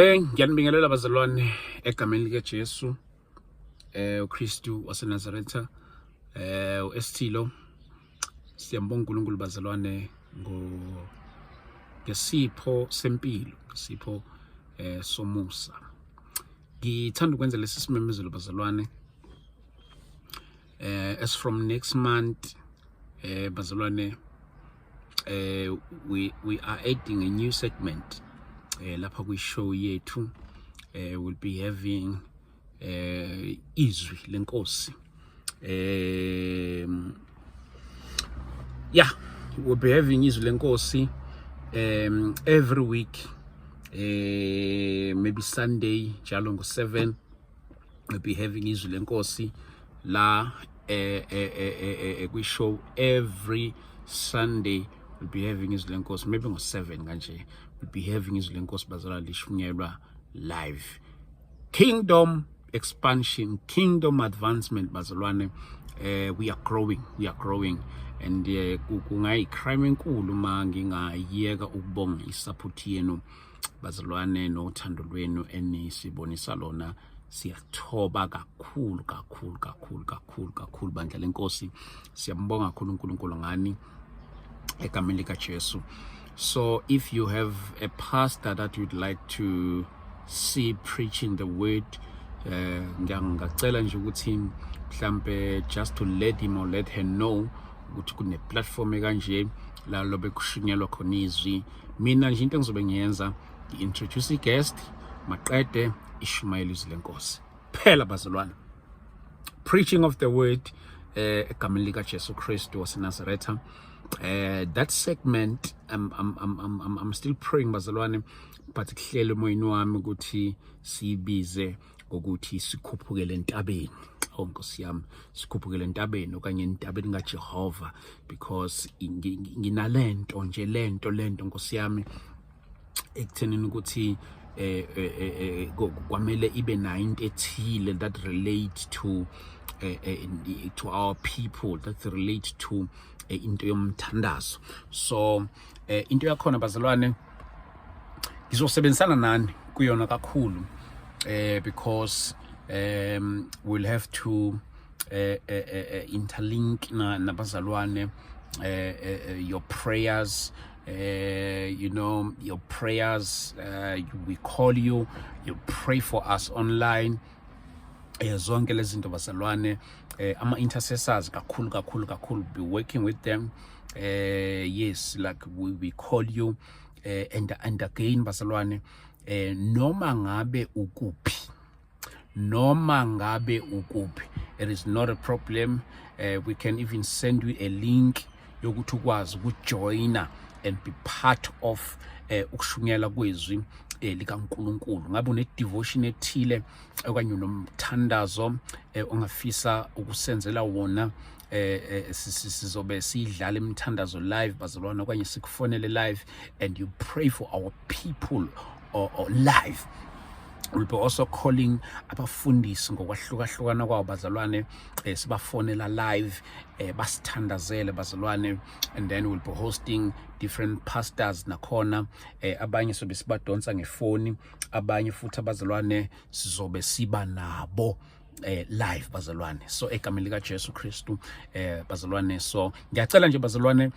Ngiyanibingelela bazalwane egameni likaJesu uKristu waseNazaretha uSithilo. Siyambonga uNkulunkulu bazalwane ngesipho sempilo, ngesipho somusa. Ngithanda ukwenza lesi simemezelo bazalwane as from next month bazalwane we are adding a new segment lapha kwi-show yethu. We'll be having izwi lenkosi. We'll be having izwi lenkosi every week, maybe Sunday njalo ngo-7 we'll be having izwi lenkosi la kwi-show. Every Sunday we'll be having izwi lenkosi, maybe ngo-7 kanje. We'll be having izwi lenkosi bazalwane lishunyelwa live. Kingdom expansion, kingdom advancement bazalwane. We are growing and kungayicrime enkulu uma ngingayeka ukubonga isupport yenu bazalwane nothando lwenu enisibonisa lona. Siyathoba kakhulu bandla lenkosi. Siyambonga kakhulu uNkulunkulu ngani egameni likaJesu. So if you have a pastor that you'd like to see preaching the word, ngiyacela nje ukuthi mhlambe just to let him or let her know ukuthi kune platform ekanje la lobe kushunyelwa khona izwi. Mina nje into engizobe ngiyenza introduce guest maqede ishumayela izwi lenkosi phela bazalwane. Preaching of the word egameni likaJesu Kristu waseNazaretha. That segment I'm still praying bazalwane, but kuhlele moyeni wami ukuthi sibize ukuthi sikhuphukele entabeni. Nkosi yami, sikhuphukele entabeni okanye entabeni kaJehova, because nginalento nje lento Nkosi yami ekuthenini ukuthi kwamele ibe nayo into ethile that relate to our people, that relate to into yomthandazo. So into yakhona bazalwane ngizosebenzisana nani kuyona kakhulu, because we'll have to interlink nabazalwane your prayers. Your prayers, we call you pray for us online. Zonke lezi zinto bazalwane, ama intercessors kakhulu be working with them. Yes, like we call you and again bazalwane, noma ngabe ukuphi, it is not a problem. We can even send you a link yokuthi ukwazi ukujoina and be part of ukushunyela kwezwi likaNkulunkulu. Ngabe une devotion ethile okanye unomthandazo ongafisa ukusenzela wona, sizobe sidlala imthandazo live bazalwane okanye sikufonele live and you pray for our people or live. We'll be also calling abafundisi ngokwahlukahlukana kwabo bazalwane, sibafonela live basithandazele bazalwane, and then we'll be hosting different pastors nakhona. Abanye sobe sibadonsa ngefoni, abanye futhi abazalwane sizobe siba nabo live bazalwane. So egameni likaJesu Kristu bazalwane, so ngiyacela nje bazalwane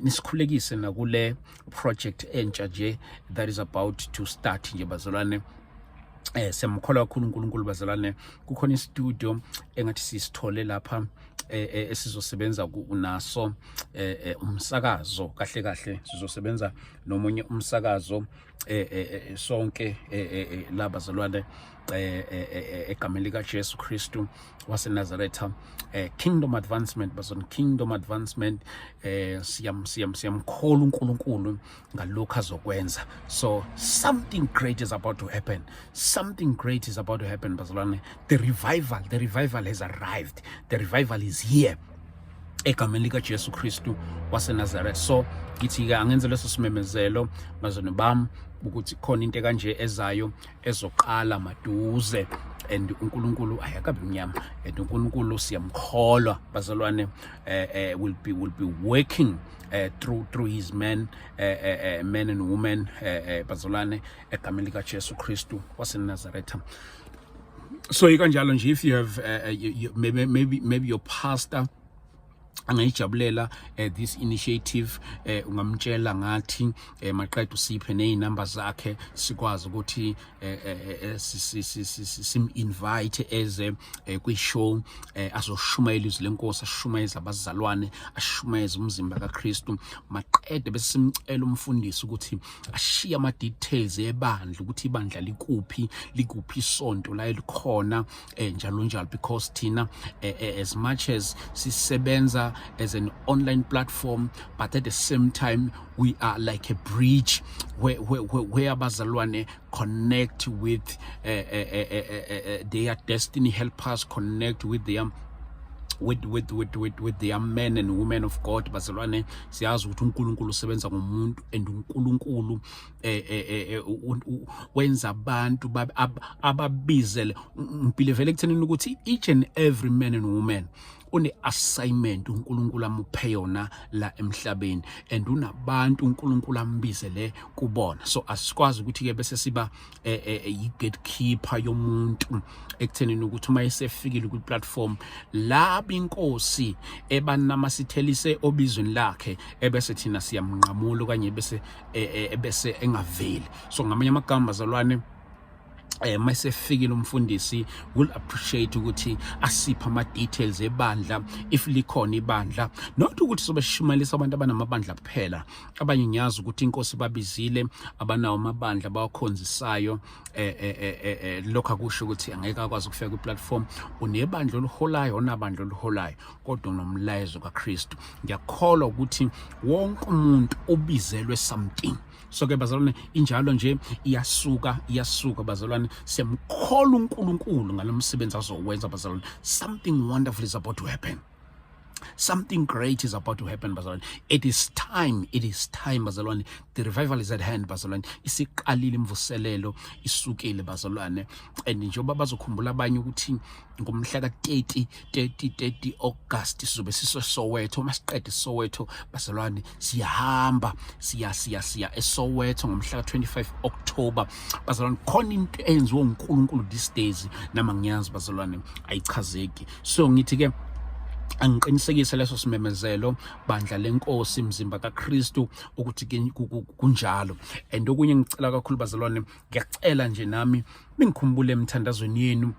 nisikhulekise nakule project entsha nje that is about to start nje bazalwane. Siyamkholwa kakhulu uNkulunkulu bazalwane. Kukhona istudio engathi sisithole lapha esizosebenza naso umsakazo kahle sizosebenza nomunye umsakazo sonke la bazalwane egameni likaJesu Kristu waseNazaretha. Kingdom advancement bazalwane, kingdom advancement. Siyamkholwa uNkulunkulu ngalokho azokwenza. So something great is about to happen. Something great is about to happen bazalwane. The revival has arrived. The revival is here egameni likaJesu Kristu waseNazaretha. So ngithi-ke angenze leso simemezelo bazalwane bami ukuthi khona into kanje ezayo ezoqala maduze and uNkulunkulu ayakabi mnyama, and uNkulunkulu siyamkholwa bazalwane, will be working through his men and women bazalwane egameni lika Jesu Kristu waseNazaretha. So ikanjalo nje, if you have maybe your pastor angayijabulela this initiative, ungamtshela ngathi maqeda usiphe nezinamba zakhe sikwazi ukuthi sim invite eze kwi-show azoshumayela izwi lenkosi, ashumayeza abazalwane, ashumayeza umzimba kaKristu. Maqede bese simcela umfundisi ukuthi ashiye ama details ebandla, ukuthi ibandla likuphi isonto la elikhona njalo njalo, because thina as much as sisebenza as an online platform, but at the same time we are like a bridge where abazalwane connect with their destiny, help us connect with their with their men and women of God. Bazalwane, siyazi ukuthi uNkulunkulu usebenza ngomuntu, and uNkulunkulu wenza abantu ababizele. Ngibelevele ekuthenini ukuthi each and every man and woman une-assignment uNkulunkulu amuphe yona la emhlabeni, and unabantu uNkulunkulu ambizele kubona. So asikwazi ukuthi-ke bese siba i-gatekeeper yomuntu ekuthenini ukuthi uma esefikile kwi-platform laba inkosi ebanamasithelise obizweni lakhe ebese thina siyamnqamula okanye bese engaveli. So ngamanye amagama bazalwane, masefikile umfundisi will appreciate ukuthi asipha ama details ebandla, if likhona ibandla, not ukuthi sobe shumalisa abantu abanamabandla kuphela. Abanye ngiyazi ukuthi inkosi babizile abanawo amabandla bawakhonzisayo, lokho akusho ukuthi angeke akwazi ukufika kwi-platform. Unebandla oliholayo, unabandla oliholayo, kodwa unomlayezo kaKristu. Ngiyakholwa ukuthi wonke umuntu ubizelwe something. So ke bazalwane, injalo nje iyasuka bazalwane, siyamkholwa uNkulunkulu ngalomsebenzi azowenza bazalwane. Something wonderful is about to happen. Something great is about to happen bazalwane. It is time bazalwane. The revival is at hand bazalwane. Isiqalile imvuselelo, isukile bazalwane. And njengoba bazokhumbula abanye ukuthi ngomhla ka 30 August sizobe sisoSoweto. Masiqede Soweto bazalwane, siyahamba siya eSoweto ngomhla ka 25 October bazalwane. Khona into enziwa uNkulunkulu these days nama ngiyazi bazalwane ayichazeki. So ngithi ke angiqinisekise leso simemezelo bandla lenkosi mzimba kaKristu ukuthi kunjalo. And okunye ngicela kakhulu bazalwane, ngiyacela nje nami ningikhumbule emthandazweni yenu,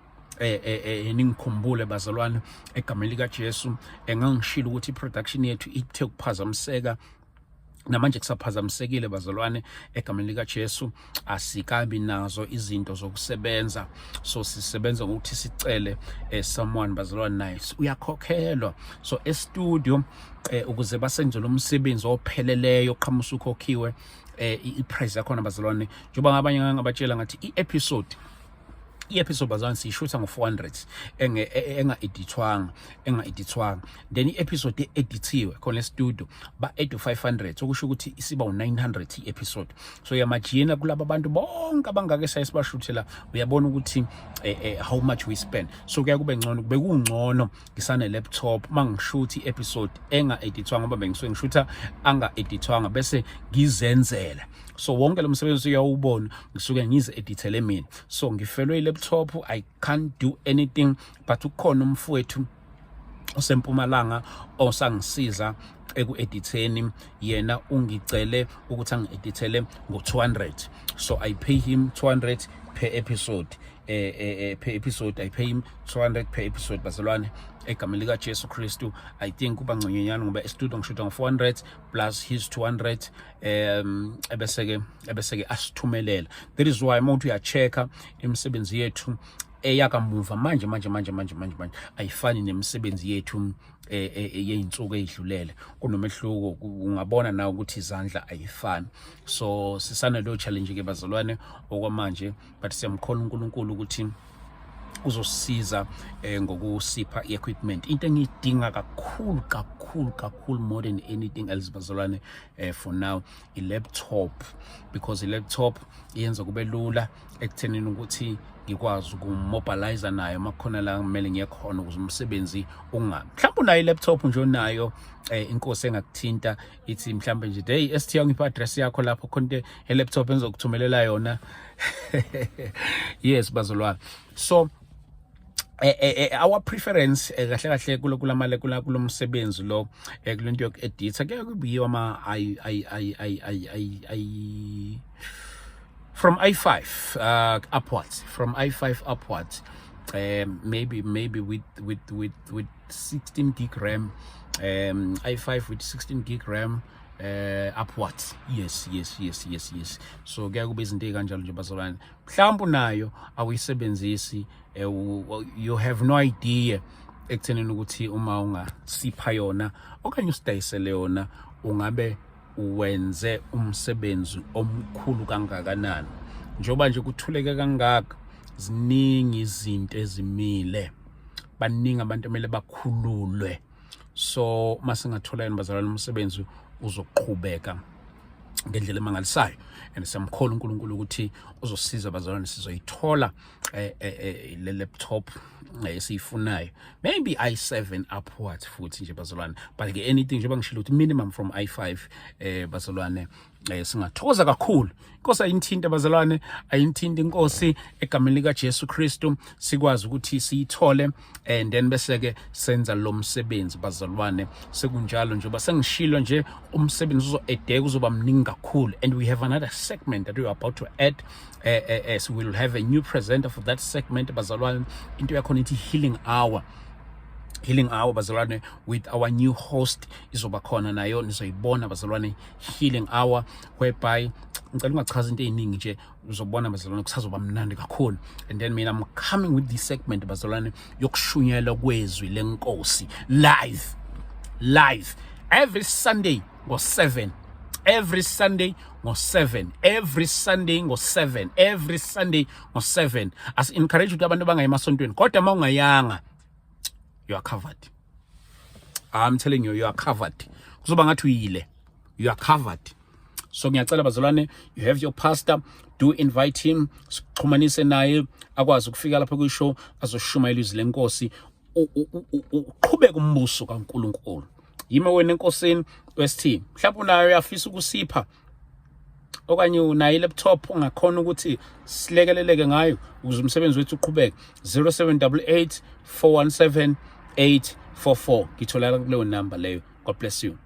ningikhumbule bazalwane egameni lika Jesu. Engangishilo ukuthi iproduction yethu ithe ukuphazamiseka, namanje kusaphazamisekile bazalwane egameni lika Jesu. Asikabi nazo izinto zokusebenza, so sisebenza ngokuthi sicele someone bazalwane nice uyakhokhelwa. So e-studio ukuze basenze lo msebenzi opheleleyo qhamusa ukhokhiwe i-price yakhona bazalwane. Njengoba ngabanye ngabatshela ngathi i-episode bazalwane siyishutha ngo400 enga-edithwanga, then i-episode edithiwe khona e-studio ba-8 to 500, okusho ukuthi isiba u900 i-episode. So yamajina kulabo abantu bonke abangake sayisibashuthela, uyabona ukuthi how much we spend. So kuya kube ngcono, kube kungcono ngisane laptop mangishuthi i-episode enga-edithwanga, ngoba bengisuke ngishutha anga-edithwanga bese ngizenzela. So wonke lo msebenzi uyawubona ngisuke ngize-edithele mina. So ngifelwe i-laptop, I can't do anything, but ukhona umfowethu osempumalanga osangisiza eku-editheni. Yena ungicele ukuthi angi-edithele ngo200, so I pay him 200 per episode. I pay him 200 per episode bazalwane egameni lika Jesu Kristu. I think kuba ngconyanyana ngoba e-studio ngishuta ngo400 plus his 200, ebeseke asithumelela. That is why mawuthi uyachecka imisebenzi yethu eyakamuva manje ayifani nemisebenzi yethu yeinsuku ezidlulele. Kunomehluko, ungabona nawe ukuthi izandla ayifani. So sisana lo challenge ke bazalwane okwamanje, but siyamkholwa uNkulunkulu ukuthi uzosisiza ngokusipha i-equipment. Into engiyidinga kakhulu more than anything else bazalwane for now i-laptop, because i-laptop yenza kube lula ekuthenini ukuthi ngikwazi ukumobilize nayo makhona la kumele ngiyekhona ukuze umsebenzi ungami. Mhlawumbe unayo i-laptop nje onayo inkosi engakuthinta ithi mhlawumbe nje hey ST ngipha address yakho lapho khona i-laptop engizokuthumelela yona. Yes bazalwane. So our preference kahle kahle kulomsebenzi lo kulento yoku-editha kuye kubiyiwa from i5 upwards, from i5 upwards, maybe with 16 gig RAM, i5 with 16 gig RAM upwards. Yes. So kuya kube izinto ezikanjalo nje bazalwane. Mhlawumbe nayo awuyisebenzisi, you have no idea ekuthenini ukuthi uma ungasipha yona okanye usidayisele yona ungabe uwenze umsebenzi omkhulu kangakanani. Njoba nje kuthuleke kangaka, ziningi izinto ezimile, baningi abantu emele bakhululwe. So masingathola yena bazalwane umsebenzi uzoqhubeka ngendlela emangalisayo, and siyamkhola uNkulunkulu ukuthi uzosiza bazalwane sizoyithola le laptop esiyifunayo, maybe i7 upwards futhi nje bazalwane, but ke anything njengoba ngishilo ukuthi minimum from i5 bazalwane. Singathokoza kakhulu inkosi ayinthinta bazalwane, ayinthinta inkosi egameni lika Jesu Kristu, sikwazi ukuthi siyithole and then bese ke senza lo msebenzi bazalwane. Sekunjalo njengoba sengishilo nje umsebenzi uzoedeka uzoba mningi kakhulu, and we have another segment that we are about to add. So we will have a new presenter for that segment bazalwane, into yakhona ithi Healing Hour bazalwane, with our new host izoba khona nayo nizoyibona bazalwane, Healing Hour, whereby ngicela ungachaza into eziningi nje uzobona bazalwane kusazoba mnandi kakhulu. And then mina I'm coming with this segment bazalwane yokushunyela kwezwi lenkosi live every Sunday ngo-7, every Sunday ngo-7. As encourage ukuthi abantu bangayi emasontweni, kodwa uma ungayanga you are covered. I'm telling you, you are covered. Kuzoba ngathi uyile, you are covered. So ngiyacela bazalwane, you have your pastor, do invite him, sixhumanise naye akwazi ukufika lapha kwishow azoshumayela izwi lenkosi, uqhubeke umbuso kaNkulunkulu. Yima wena enkosini ST, mhlawumbe unayo yafisa ukusipha okanye unayo i-laptop ongakhona ukuthi silekeleleke ngayo ukuze umsebenzi wethu uqhubeke. 0788 417 844 ngitholakala kuleyo number leyo. God bless you.